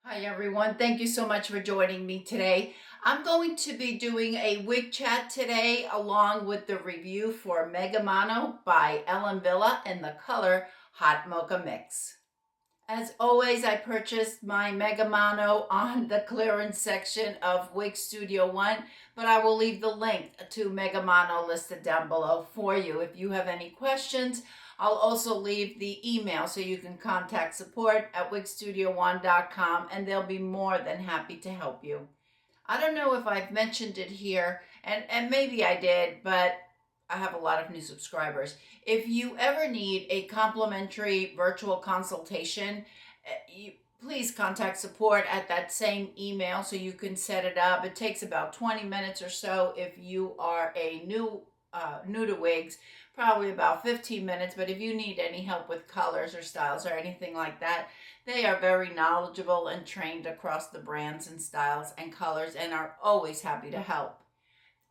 Hi everyone, thank you so much for joining me today. I'm going to be doing a wig chat today along with the review for Mega Mono by Wille in the color Hot Mocha Mix. As always, I purchased my Mega Mono on the clearance section of Wig Studio One, but I will leave the link to Mega Mono listed down below for you. If you have any questions, I'll also leave the email so you can contact support at wigstudio1.com and they'll be more than happy to help you. I don't know if I've mentioned it here, and maybe I did, but I have a lot of new subscribers. If you ever need a complimentary virtual consultation, please contact support at that same email so you can set it up. It takes about 20 minutes or so if you are a new to wigs, probably about 15 minutes. But if you need any help with colors or styles or anything like that, they are very knowledgeable and trained across the brands and styles and colors and are always happy to help.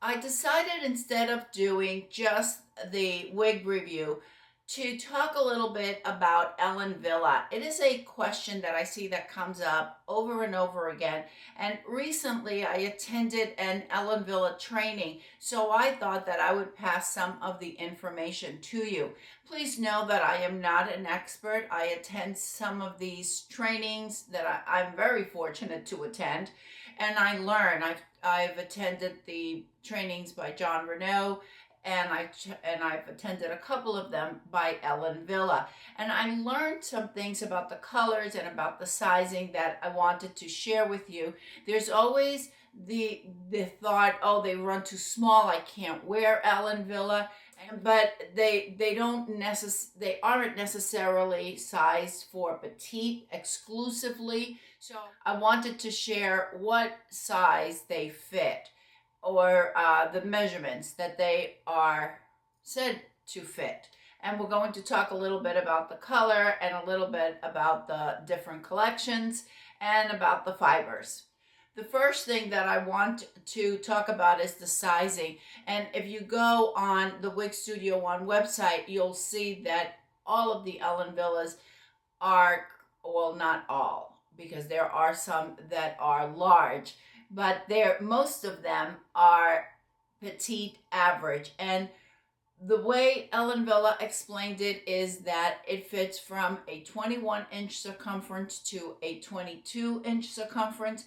I decided instead of doing just the wig review to talk a little bit about Wille. It is a question that I see that comes up over and over again. And recently I attended an Wille training, so I thought that I would pass some of the information to you. Please know that I am not an expert. I attend some of these trainings that I'm very fortunate to attend, and I learn. I've attended the trainings by John Renault, and I've attended a couple of them by Wille. And I learned some things about the colors and about the sizing that I wanted to share with you. There's always the thought, oh, they run too small, I can't wear Wille. But they aren't necessarily sized for petite exclusively. So I wanted to share what size they fit, or the measurements that they are said to fit. And we're going to talk a little bit about the color and a little bit about the different collections and about the fibers. The first thing that I want to talk about is the sizing. And if you go on the Wig Studio One website, you'll see that all of the Willes are, well, not all, because there are some that are large, but most of them are petite average. And the way Wille explained it is that it fits from a 21-inch circumference to a 22-inch circumference.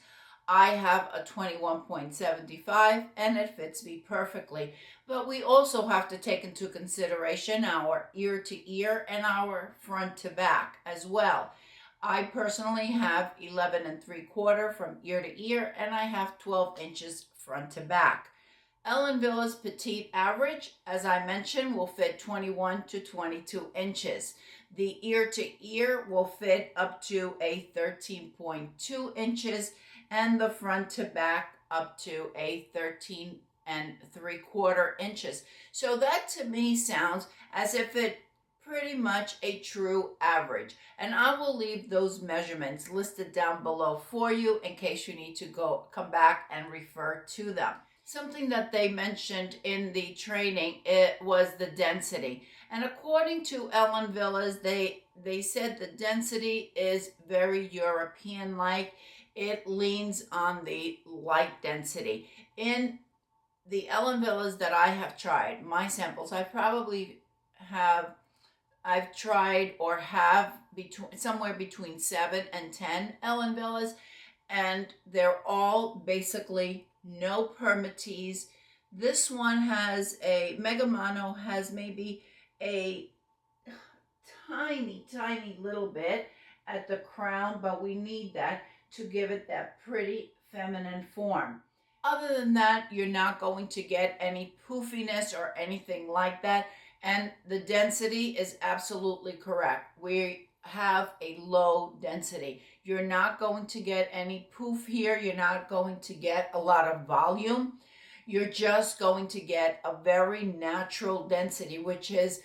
I have a 21.75 and it fits me perfectly. But we also have to take into consideration our ear to ear and our front to back as well. I personally have 11 3/4 from ear to ear, and I have 12 inches front to back. Wille's petite average, as I mentioned, will fit 21 to 22 inches. The ear to ear will fit up to a 13.2 inches, and the front to back up to a 13 3/4 inches. So that to me sounds as if it pretty much a true average. And I will leave those measurements listed down below for you in case you need to come back and refer to them. Something that they mentioned in the training, it was the density. And according to Wille's, they said the density is very European-like. It leans on the light density. In the Wille's that I have tried, my samples, I've tried or have somewhere between 7 and 10 Wille's, and they're all basically no permatease. This one has Mega Mono has maybe a tiny little bit at the crown, but we need that to give it that pretty feminine form. Other than that, you're not going to get any poofiness or anything like that. And the density is absolutely correct. We have a low density. You're not going to get any poof here. You're not going to get a lot of volume. You're just going to get a very natural density, which is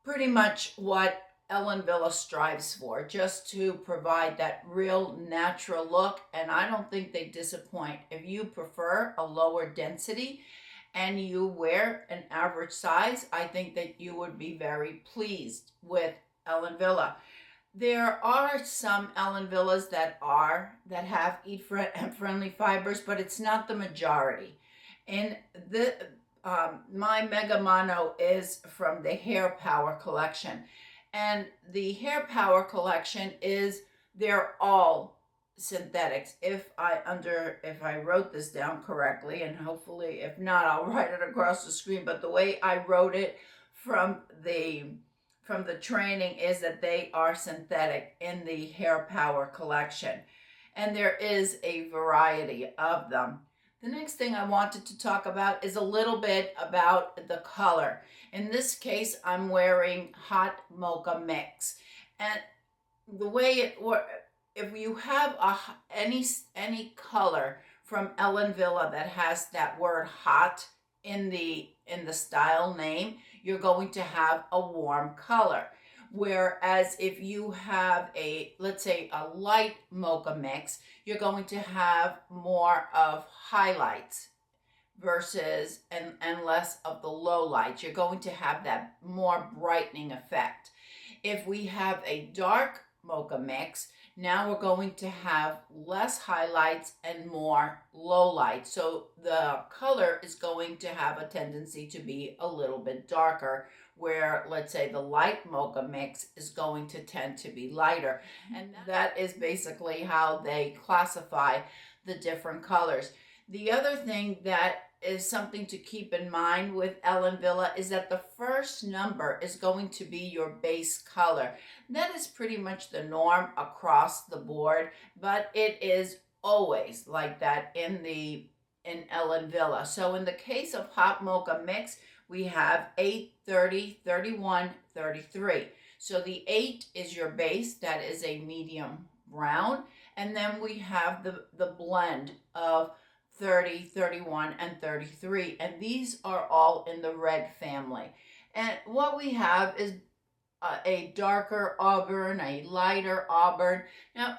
pretty much what Wille strives for, just to provide that real natural look. And I don't think they disappoint. If you prefer a lower density and you wear an average size, I think that you would be very pleased with Wille. There are some Ellen Villas that have eat-friendly fibers, but it's not the majority. And my Mega Mono is from the Hair Power collection, and the Hair Power collection they're all synthetics. If I wrote this down correctly, and hopefully if not, I'll write it across the screen. But the way I wrote it from the training is that they are synthetic in the Hair Power collection, and there is a variety of them. The next thing I wanted to talk about is a little bit about the color. In this case, I'm wearing Hot Mocha Mix, and the way it works, if you have any color from Ellen Villa that has that word hot in the style name, you're going to have a warm color. Whereas if you have let's say a light mocha mix, you're going to have more of highlights versus and less of the low lights. You're going to have that more brightening effect. If we have a dark mocha mix, now we're going to have less highlights and more low lights. So the color is going to have a tendency to be a little bit darker, where let's say the light mocha mix is going to tend to be lighter. And that is basically how they classify the different colors. The other thing that is something to keep in mind with Ellen Villa is that the first number is going to be your base color. That is pretty much the norm across the board, but it is always like that in Ellen Villa. So in the case of Hot Mocha Mix, we have 8, 30, 31, 33. So the 8 is your base, that is a medium brown, and then we have the blend of 30, 31, and 33, and these are all in the red family. And what we have is a darker auburn, a lighter auburn. Now,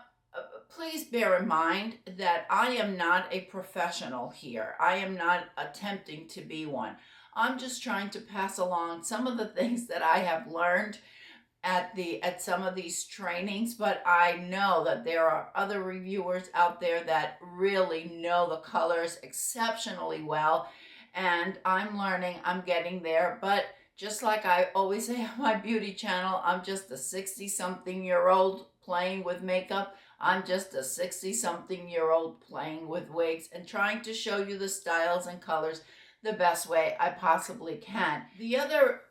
please bear in mind that I am not a professional here. I am not attempting to be one. I'm just trying to pass along some of the things that I have learned at some of these trainings, but I know that there are other reviewers out there that really know the colors exceptionally well, and I'm learning, I'm getting there. But just like I always say on my beauty channel, I'm just a 60-something-year-old playing with makeup. I'm just a 60-something-year-old playing with wigs and trying to show you the styles and colors the best way I possibly can. The other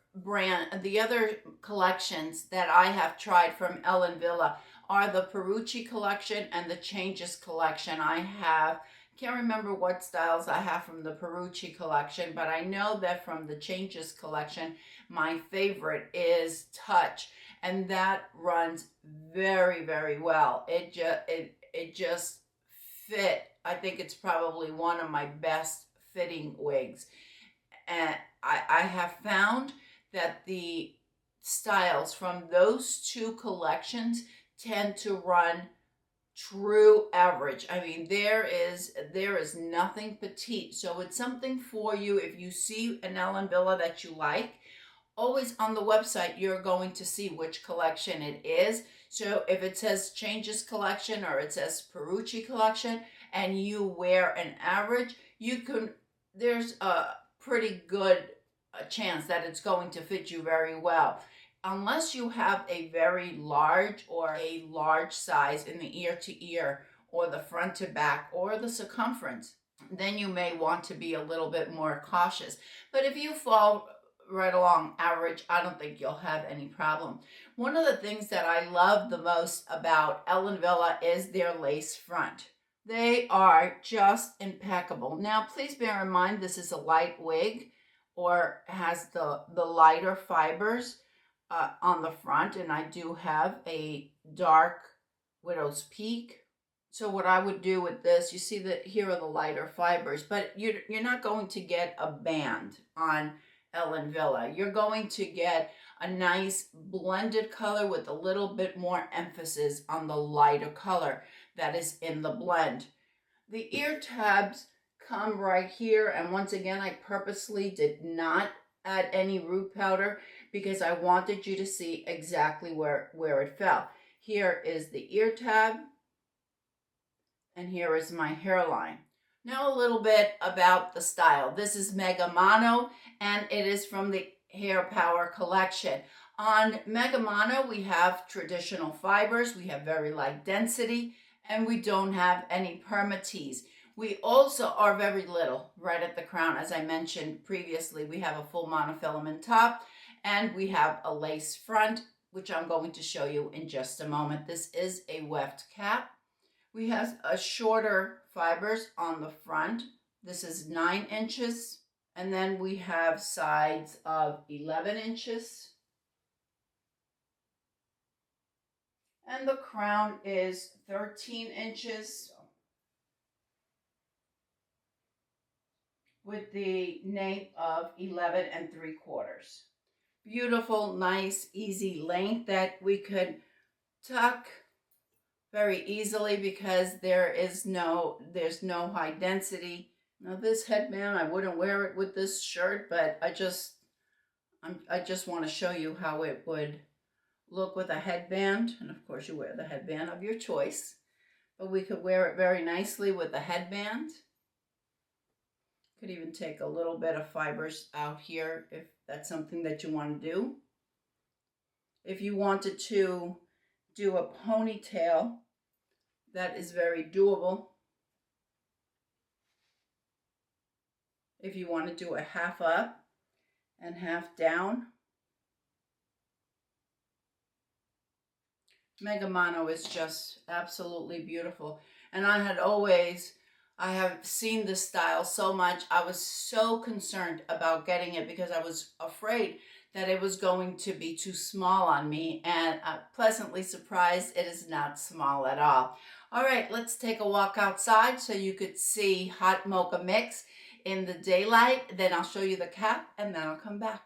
collections that I have tried from Ellen Villa are the Petite collection and the Changes collection. Can't remember what styles I have from the Petite collection, but I know that from the Changes collection, my favorite is Touch, and that runs very, very well. It just fit. I think it's probably one of my best fitting wigs, and I have found that the styles from those two collections tend to run true average. I mean, there is nothing petite. So it's something for you. If you see an Ellen Villa that you like, always on the website, you're going to see which collection it is. So if it says Changes collection or it says Petite collection and you wear an average, there's a pretty good chance that it's going to fit you very well. Unless you have a very large or a large size in the ear to ear or the front to back or the circumference, then you may want to be a little bit more cautious. But if you fall right along average, I don't think you'll have any problem. One of the things that I love the most about Ellen Villa is their lace front. They are just impeccable. Now, please bear in mind this is a light wig, or has the lighter fibers on the front, and I do have a dark widow's peak. So what I would do with this, you see that here are the lighter fibers, but you're not going to get a band on Ellen Villa. You're going to get a nice blended color with a little bit more emphasis on the lighter color that is in the blend. The ear tabs come right here, and once again, I purposely did not add any root powder because I wanted you to see exactly where it fell. Here is the ear tab, and here is my hairline. Now a little bit about the style. This is Mega Mono, and it is from the Hair Power collection. On Mega Mono, we have traditional fibers, we have very light density, and we don't have any permatease. We also are very little right at the crown. As I mentioned previously, we have a full monofilament top, and we have a lace front, which I'm going to show you in just a moment. This is a weft cap. We have a shorter fibers on the front. This is 9 inches. And then we have sides of 11 inches. And the crown is 13 inches with the nape of 11 3/4. Beautiful, nice, easy length that we could tuck very easily because there's no high density. Now this headband, I wouldn't wear it with this shirt, but I just want to show you how it would look with a headband. And of course you wear the headband of your choice, but we could wear it very nicely with a headband. Could even take a little bit of fibers out here if that's something that you want to do. If you wanted to do a ponytail, that is very doable. If you want to do a half up and half down, Mega Mono is just absolutely beautiful. And I have seen this style so much. I was so concerned about getting it because I was afraid that it was going to be too small on me, and I'm pleasantly surprised it is not small at all. All right, let's take a walk outside so you could see hot mocha mix in the daylight. Then I'll show you the cap, and then I'll come back.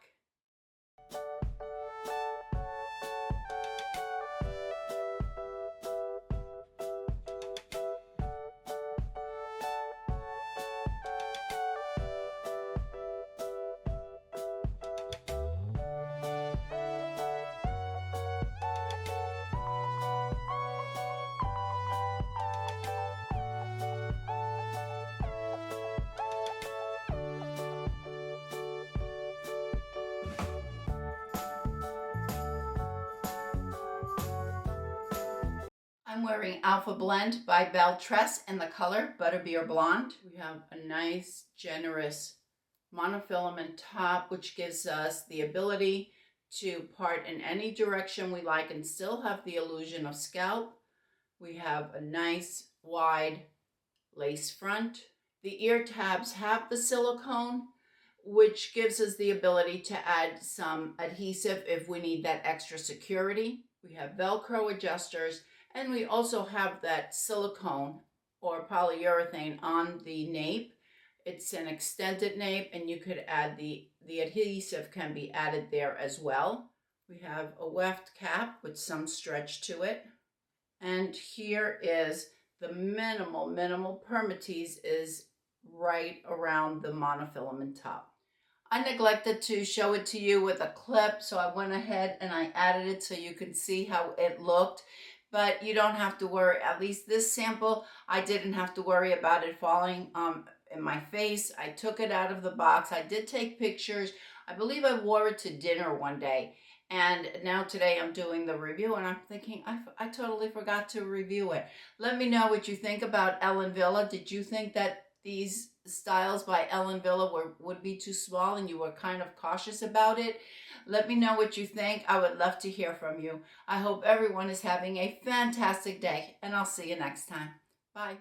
I'm wearing Alpha Blend by Beltress in the color Butterbeer Blonde. We have a nice, generous monofilament top, which gives us the ability to part in any direction we like and still have the illusion of scalp. We have a nice, wide lace front. The ear tabs have the silicone, which gives us the ability to add some adhesive if we need that extra security. We have Velcro adjusters, and we also have that silicone or polyurethane on the nape. It's an extended nape, and you could add the adhesive can be added there as well. We have a weft cap with some stretch to it. And here is the minimal permatease is right around the monofilament top. I neglected to show it to you with a clip, so I went ahead and I added it so you could see how it looked. But you don't have to worry. At least this sample, I didn't have to worry about it falling in my face. I took it out of the box. I did take pictures. I believe I wore it to dinner one day. And now today I'm doing the review, and I'm thinking, I totally forgot to review it. Let me know what you think about Ellen Wille. Did you think that these styles by Ellen Wille would be too small and you were kind of cautious about it? Let me know what you think. I would love to hear from you. I hope everyone is having a fantastic day, and I'll see you next time. Bye.